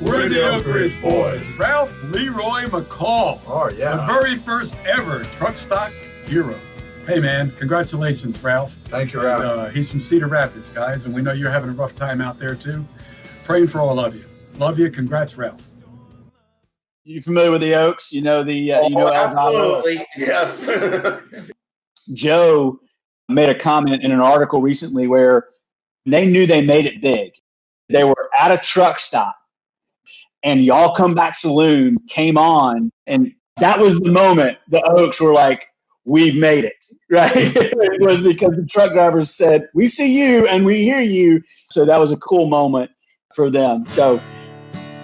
We're the Oak Ridge Boys. Ralph LeRoy McCall. Oh, yeah. The very first ever TruckStock Hero. Hey, man, congratulations, Ralph. Thank you, Ralph. And, he's from Cedar Rapids, guys, and we know you're having a rough time out there, too. Praying for all of you. Love you. Congrats, Ralph. You familiar with the Oaks? You know the absolutely, yes. Joe made a comment in an article recently where they knew they made it big. They were at a truck stop, and Y'all Come Back Saloon came on, and that was the moment the Oaks were like, "We've made it," right? It was because the truck drivers said, "We see you and we hear you." So that was a cool moment for them. So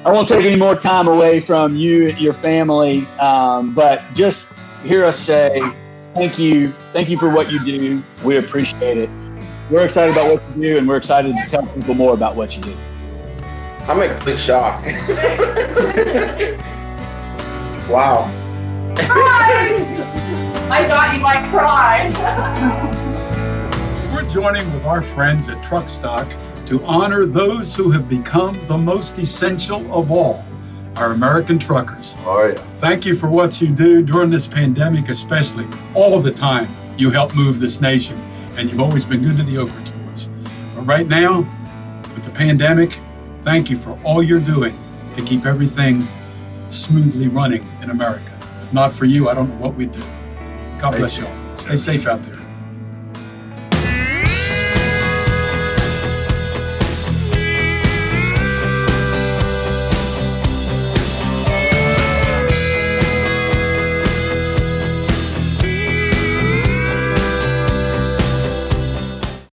I won't take any more time away from you and your family, but just hear us say thank you. Thank you for what you do. We appreciate it. We're excited about what you do, and we're excited to tell people more about what you do. I'm in complete shock. Wow. I thought you might cry. We're joining with our friends at TruckStock to honor those who have become the most essential of all, our American truckers. Oh, yeah. Thank you for what you do during this pandemic, especially. All the time you help move this nation, and you've always been good to the Oak Ridge Boys. But right now, with the pandemic, thank you for all you're doing to keep everything smoothly running in America. If not for you, I don't know what we'd do. God bless y'all. Stay safe out there.